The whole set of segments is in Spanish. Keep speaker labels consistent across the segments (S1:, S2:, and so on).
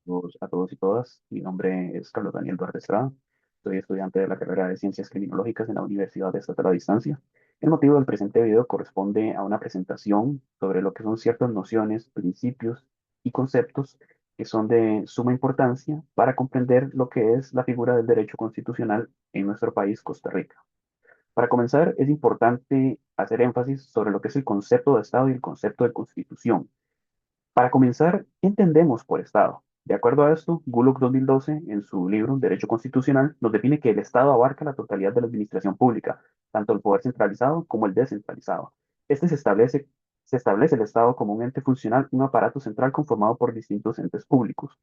S1: A todos y todas. Mi nombre es Carlos Daniel Duarte Estrada. Soy estudiante de la carrera de Ciencias Criminológicas en la Universidad Estatal a Distancia. El motivo del presente video corresponde a una presentación sobre lo que son ciertas nociones, principios y conceptos que son de suma importancia para comprender lo que es la figura del derecho constitucional en nuestro país, Costa Rica. Para comenzar, es importante hacer énfasis sobre lo que es el concepto de Estado y el concepto de Constitución. Para comenzar, ¿qué entendemos por Estado? De acuerdo a esto, Bullock 2012, en su libro Derecho Constitucional, nos define que el Estado abarca la totalidad de la administración pública, tanto el poder centralizado como el descentralizado. Este se establece el Estado como un ente funcional, un aparato central conformado por distintos entes públicos.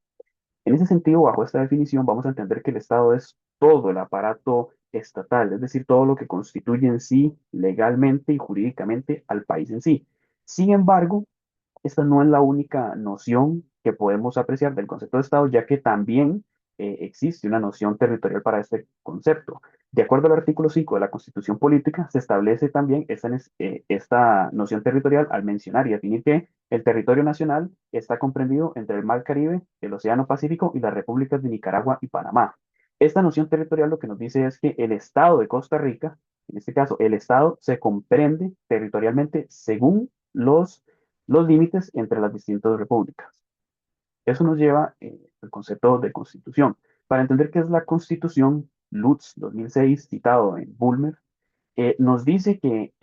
S1: En ese sentido, bajo esta definición, vamos a entender que el Estado es todo el aparato estatal, es decir, todo lo que constituye en sí legalmente y jurídicamente al país en sí. Sin embargo, esta no es la única noción que podemos apreciar del concepto de Estado, ya que también existe una noción territorial para este concepto. De acuerdo al artículo 5 de la Constitución Política, se establece también esta noción territorial al mencionar y definir que el territorio nacional está comprendido entre el Mar Caribe, el Océano Pacífico y las repúblicas de Nicaragua y Panamá. Esta noción territorial lo que nos dice es que el Estado de Costa Rica, en este caso, el Estado se comprende territorialmente según los límites entre las distintas repúblicas. Eso nos lleva al concepto de constitución. Para entender qué es la constitución, Lutz 2006, citado en Bulmer, nos dice que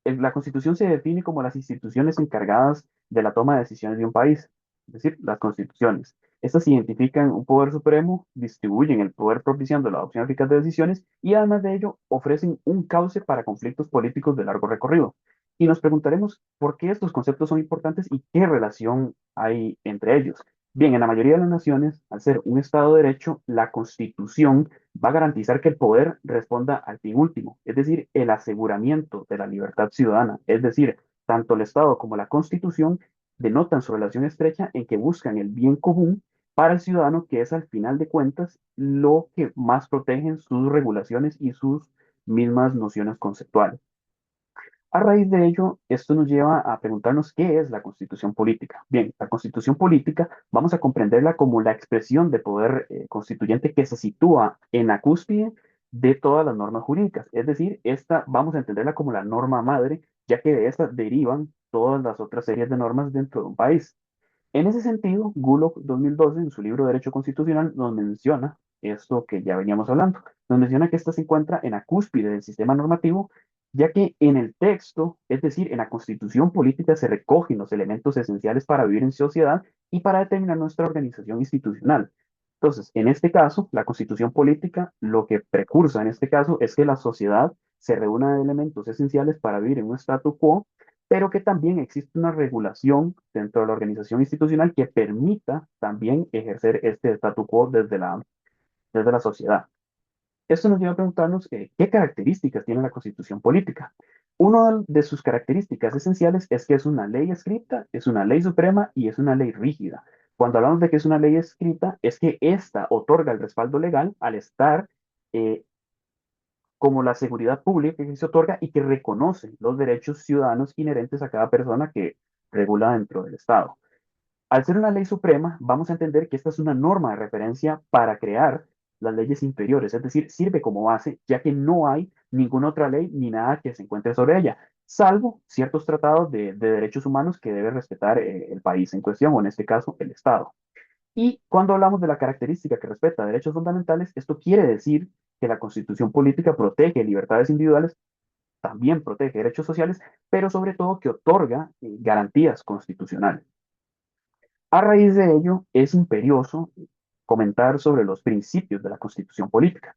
S1: la constitución se define como las instituciones encargadas de la toma de decisiones de un país, es decir, las constituciones. Estas identifican un poder supremo, distribuyen el poder propiciando la adopción eficaz de decisiones y además de ello ofrecen un cauce para conflictos políticos de largo recorrido. Y nos preguntaremos por qué estos conceptos son importantes y qué relación hay entre ellos. Bien, en la mayoría de las naciones, al ser un Estado de Derecho, la Constitución va a garantizar que el poder responda al fin último, es decir, el aseguramiento de la libertad ciudadana. Es decir, tanto el Estado como la Constitución denotan su relación estrecha en que buscan el bien común para el ciudadano, que es al final de cuentas lo que más protegen sus regulaciones y sus mismas nociones conceptuales. A raíz de ello, esto nos lleva a preguntarnos qué es la constitución política. Bien, la constitución política vamos a comprenderla como la expresión de poder constituyente que se sitúa en la cúspide de todas las normas jurídicas. Es decir, esta vamos a entenderla como la norma madre, ya que de esta derivan todas las otras series de normas dentro de un país. En ese sentido, Bullock 2012, en su libro Derecho Constitucional, nos menciona esto que ya veníamos hablando. Nos menciona que esta se encuentra en la cúspide del sistema normativo, ya que en el texto, es decir, en la constitución política, se recogen los elementos esenciales para vivir en sociedad y para determinar nuestra organización institucional. Entonces, en este caso, la constitución política lo que precursa en este caso es que la sociedad se reúna de elementos esenciales para vivir en un statu quo, pero que también existe una regulación dentro de la organización institucional que permita también ejercer este statu quo desde la sociedad. Esto nos lleva a preguntarnos qué características tiene la constitución política. Una de sus características esenciales es que es una ley escrita, es una ley suprema y es una ley rígida. Cuando hablamos de que es una ley escrita, es que ésta otorga el respaldo legal al estar eh, como la seguridad pública que se otorga y que reconoce los derechos ciudadanos inherentes a cada persona que regula dentro del Estado. Al ser una ley suprema, vamos a entender que esta es una norma de referencia para crear las leyes inferiores, es decir, sirve como base, ya que no hay ninguna otra ley ni nada que se encuentre sobre ella, salvo ciertos tratados de derechos humanos que debe respetar el país en cuestión, o en este caso, el Estado. Y cuando hablamos de la característica que respeta derechos fundamentales, esto quiere decir que la Constitución política protege libertades individuales, también protege derechos sociales, pero sobre todo que otorga garantías constitucionales. A raíz de ello, es imperioso comentar sobre los principios de la Constitución política.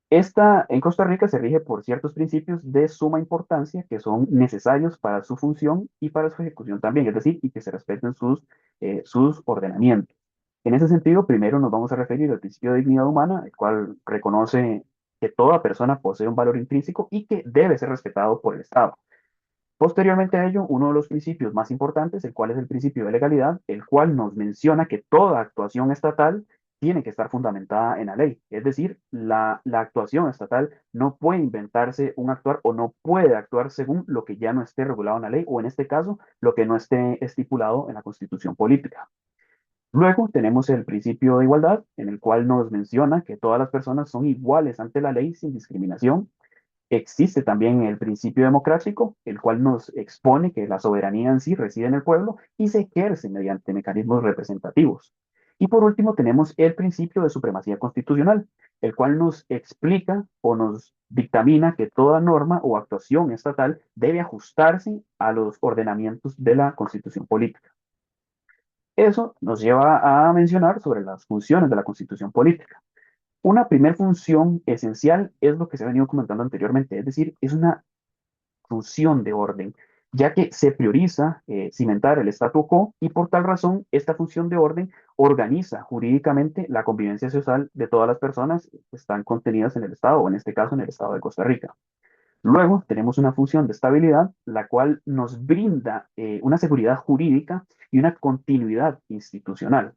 S1: Esta en Costa Rica se rige por ciertos principios de suma importancia que son necesarios para su función y para su ejecución también, es decir, y que se respeten sus ordenamientos. En ese sentido, primero nos vamos a referir al principio de dignidad humana, el cual reconoce que toda persona posee un valor intrínseco y que debe ser respetado por el Estado. Posteriormente a ello, uno de los principios más importantes, el cual es el principio de legalidad, el cual nos menciona que toda actuación estatal tiene que estar fundamentada en la ley. Es decir, la actuación estatal no puede inventarse un actuar o no puede actuar según lo que ya no esté regulado en la ley o en este caso, lo que no esté estipulado en la constitución política. Luego tenemos el principio de igualdad, en el cual nos menciona que todas las personas son iguales ante la ley sin discriminación. Existe también el principio democrático, el cual nos expone que la soberanía en sí reside en el pueblo y se ejerce mediante mecanismos representativos. Y por último tenemos el principio de supremacía constitucional, el cual nos explica o nos dictamina que toda norma o actuación estatal debe ajustarse a los ordenamientos de la constitución política. Eso nos lleva a mencionar sobre las funciones de la constitución política. Una primera función esencial es lo que se ha venido comentando anteriormente, es decir, es una función de orden, ya que se prioriza cimentar el statu quo y por tal razón esta función de orden organiza jurídicamente la convivencia social de todas las personas que están contenidas en el Estado, o en este caso en el Estado de Costa Rica. Luego tenemos una función de estabilidad, la cual nos brinda una seguridad jurídica y una continuidad institucional.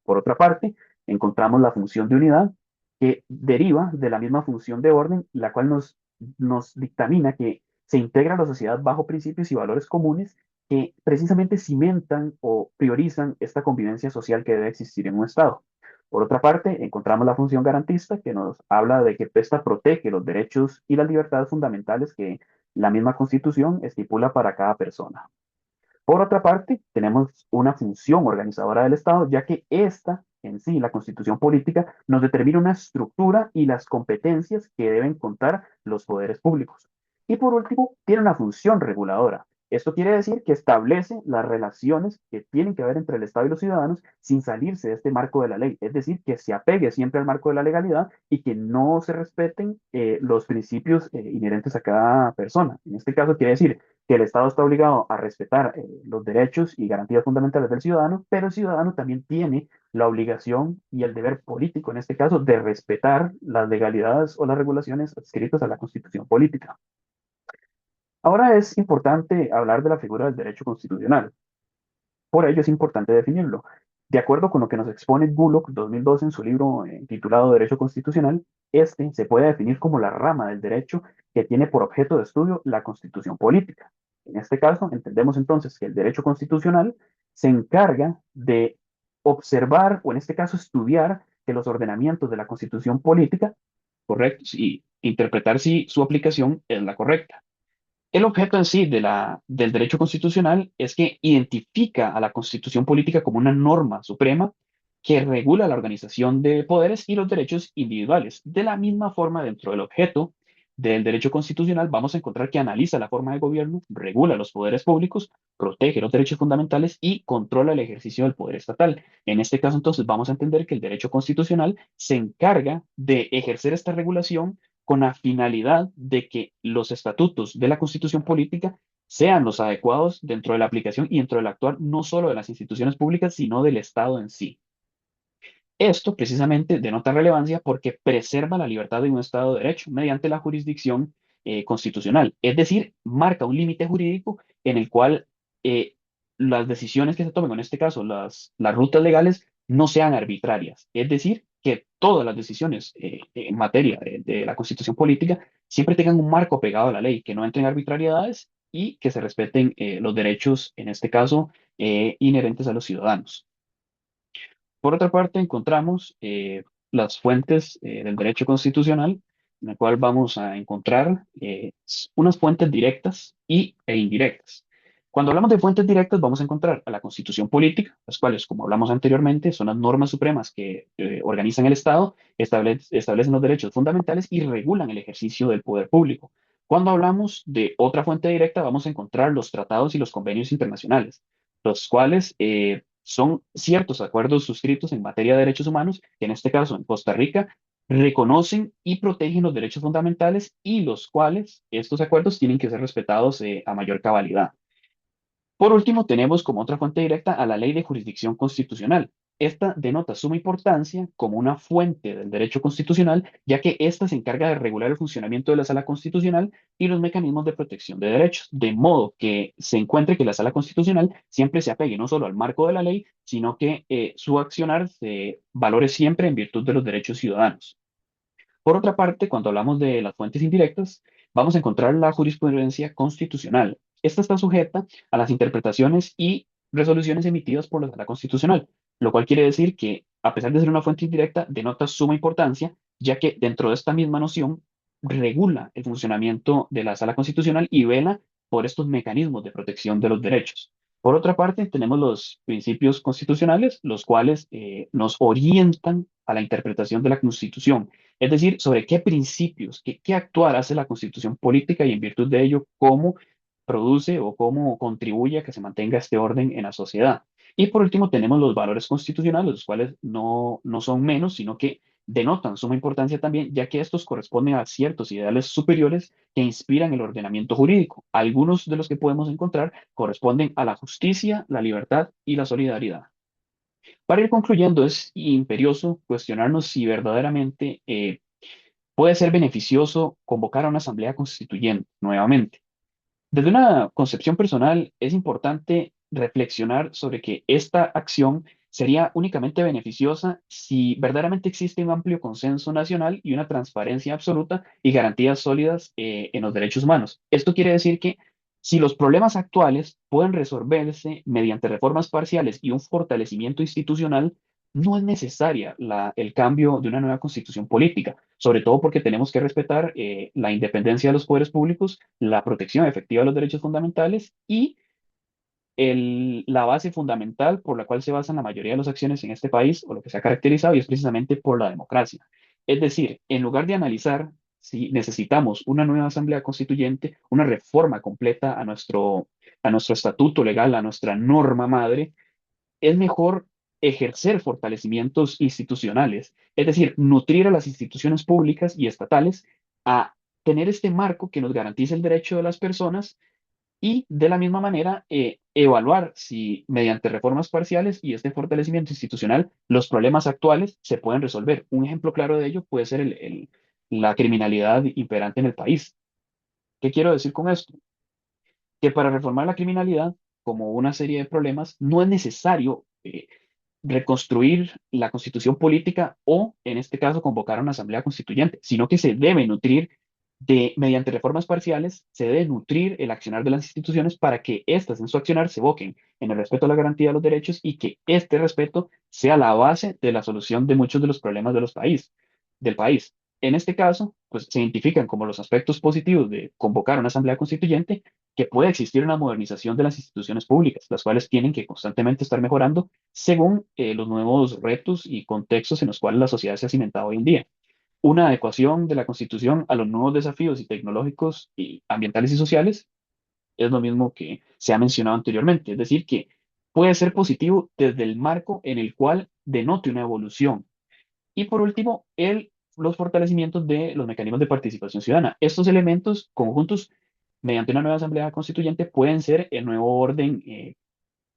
S1: Por otra parte, encontramos la función de unidad que deriva de la misma función de orden, la cual nos dictamina que se integra a la sociedad bajo principios y valores comunes que precisamente cimentan o priorizan esta convivencia social que debe existir en un Estado. Por otra parte, encontramos la función garantista que nos habla de que esta protege los derechos y las libertades fundamentales que la misma Constitución estipula para cada persona. Por otra parte, tenemos una función organizadora del Estado, ya que esta, en sí, la constitución política, nos determina una estructura y las competencias que deben contar los poderes públicos. Y por último, tiene una función reguladora. Esto quiere decir que establece las relaciones que tienen que haber entre el Estado y los ciudadanos sin salirse de este marco de la ley. Es decir, que se apegue siempre al marco de la legalidad y que no se respeten los principios inherentes a cada persona. En este caso, quiere decir que el Estado está obligado a respetar los derechos y garantías fundamentales del ciudadano, pero el ciudadano también tiene la obligación y el deber político, en este caso, de respetar las legalidades o las regulaciones adscritas a la Constitución política. Ahora es importante hablar de la figura del derecho constitucional. Por ello es importante definirlo. De acuerdo con lo que nos expone Bullock 2012 en su libro titulado Derecho Constitucional, este se puede definir como la rama del derecho que tiene por objeto de estudio la constitución política. En este caso, entendemos entonces que el derecho constitucional se encarga de observar, o en este caso estudiar, que los ordenamientos de la constitución política correctos y interpretar si su aplicación es la correcta. El objeto en sí del derecho constitucional es que identifica a la constitución política como una norma suprema que regula la organización de poderes y los derechos individuales. De la misma forma, dentro del objeto del derecho constitucional, vamos a encontrar que analiza la forma de gobierno, regula los poderes públicos, protege los derechos fundamentales y controla el ejercicio del poder estatal. En este caso, entonces, vamos a entender que el derecho constitucional se encarga de ejercer esta regulación con la finalidad de que los estatutos de la constitución política sean los adecuados dentro de la aplicación y dentro del actuar no solo de las instituciones públicas, sino del Estado en sí. Esto precisamente denota relevancia porque preserva la libertad de un Estado de Derecho mediante la jurisdicción constitucional, es decir, marca un límite jurídico en el cual eh, las decisiones que se tomen, en este caso las rutas legales, no sean arbitrarias, es decir, que todas las decisiones en materia de la constitución política siempre tengan un marco pegado a la ley, que no entren arbitrariedades y que se respeten los derechos, en este caso, inherentes a los ciudadanos. Por otra parte, encontramos las fuentes del derecho constitucional, en la cual vamos a encontrar unas fuentes directas e indirectas. Cuando hablamos de fuentes directas, vamos a encontrar a la Constitución política, las cuales, como hablamos anteriormente, son las normas supremas que organizan el Estado, establecen los derechos fundamentales y regulan el ejercicio del poder público. Cuando hablamos de otra fuente directa, vamos a encontrar los tratados y los convenios internacionales, los cuales son ciertos acuerdos suscritos en materia de derechos humanos, que en este caso en Costa Rica reconocen y protegen los derechos fundamentales y los cuales estos acuerdos tienen que ser respetados a mayor cabalidad. Por último, tenemos como otra fuente directa a la Ley de Jurisdicción Constitucional. Esta denota suma importancia como una fuente del derecho constitucional, ya que ésta se encarga de regular el funcionamiento de la Sala Constitucional y los mecanismos de protección de derechos, de modo que se encuentre que la Sala Constitucional siempre se apegue no solo al marco de la ley, sino que su accionar se valore siempre en virtud de los derechos ciudadanos. Por otra parte, cuando hablamos de las fuentes indirectas, vamos a encontrar la jurisprudencia constitucional. Esta está sujeta a las interpretaciones y resoluciones emitidas por la Sala Constitucional. lo cual quiere decir que, a pesar de ser una fuente indirecta, denota suma importancia, ya que dentro de esta misma noción regula el funcionamiento de la Sala Constitucional y vela por estos mecanismos de protección de los derechos. Por otra parte, tenemos los principios constitucionales, los cuales nos orientan a la interpretación de la Constitución, es decir, sobre qué principios, qué actuar hace la Constitución política y en virtud de ello, cómo produce o cómo contribuye a que se mantenga este orden en la sociedad. Y por último, tenemos los valores constitucionales, los cuales no son menos, sino que denotan suma importancia también, ya que estos corresponden a ciertos ideales superiores que inspiran el ordenamiento jurídico. Algunos de los que podemos encontrar corresponden a la justicia, la libertad y la solidaridad. Para ir concluyendo, es imperioso cuestionarnos si verdaderamente puede ser beneficioso convocar a una asamblea constituyente nuevamente. Desde una concepción personal, es importante reflexionar sobre que esta acción sería únicamente beneficiosa si verdaderamente existe un amplio consenso nacional y una transparencia absoluta y garantías sólidas en los derechos humanos. Esto quiere decir que si los problemas actuales pueden resolverse mediante reformas parciales y un fortalecimiento institucional, no es necesaria el cambio de una nueva constitución política, sobre todo porque tenemos que respetar la independencia de los poderes públicos, la protección efectiva de los derechos fundamentales y la base fundamental por la cual se basan la mayoría de las acciones en este país o lo que se ha caracterizado y es precisamente por la democracia. Es decir, en lugar de analizar si necesitamos una nueva asamblea constituyente, una reforma completa a nuestro estatuto legal, a nuestra norma madre, es mejor ejercer fortalecimientos institucionales, es decir, nutrir a las instituciones públicas y estatales a tener este marco que nos garantice el derecho de las personas y de la misma manera evaluar si mediante reformas parciales y este fortalecimiento institucional los problemas actuales se pueden resolver. Un ejemplo claro de ello puede ser la criminalidad imperante en el país. ¿Qué quiero decir con esto? Que para reformar la criminalidad, como una serie de problemas, no es necesario reconstruir la constitución política o, en este caso, convocar a una asamblea constituyente, sino que se debe nutrir mediante reformas parciales, se debe nutrir el accionar de las instituciones para que éstas en su accionar se evoquen en el respeto a la garantía de los derechos y que este respeto sea la base de la solución de muchos de los problemas del país. En este caso, pues se identifican como los aspectos positivos de convocar una asamblea constituyente que puede existir una modernización de las instituciones públicas, las cuales tienen que constantemente estar mejorando según los nuevos retos y contextos en los cuales la sociedad se ha cimentado hoy en día. Una adecuación de la Constitución a los nuevos desafíos y tecnológicos y ambientales y sociales es lo mismo que se ha mencionado anteriormente, es decir, que puede ser positivo desde el marco en el cual denote una evolución. Y por último, los fortalecimientos de los mecanismos de participación ciudadana. Estos elementos conjuntos, mediante una nueva asamblea constituyente, pueden ser el nuevo orden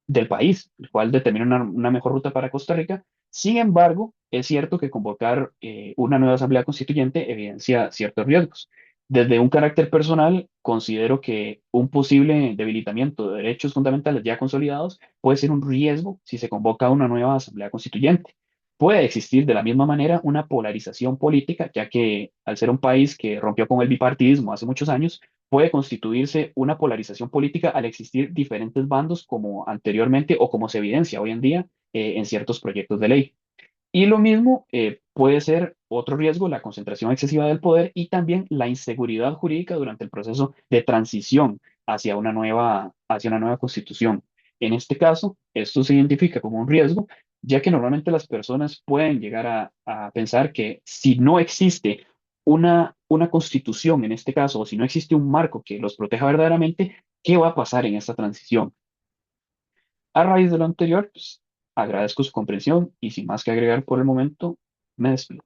S1: del país, el cual determina una mejor ruta para Costa Rica. Sin embargo, es cierto que convocar una nueva asamblea constituyente evidencia ciertos riesgos. Desde un carácter personal, considero que un posible debilitamiento de derechos fundamentales ya consolidados puede ser un riesgo si se convoca una nueva asamblea constituyente. Puede existir de la misma manera una polarización política, ya que al ser un país que rompió con el bipartidismo hace muchos años, puede constituirse una polarización política al existir diferentes bandos como anteriormente o como se evidencia hoy en día en ciertos proyectos de ley. Y lo mismo puede ser otro riesgo, la concentración excesiva del poder y también la inseguridad jurídica durante el proceso de transición hacia una nueva constitución. En este caso, esto se identifica como un riesgo, ya que normalmente las personas pueden llegar a pensar que si no existe una constitución en este caso, o si no existe un marco que los proteja verdaderamente, ¿qué va a pasar en esta transición? A raíz de lo anterior, pues, agradezco su comprensión y sin más que agregar por el momento, me despido.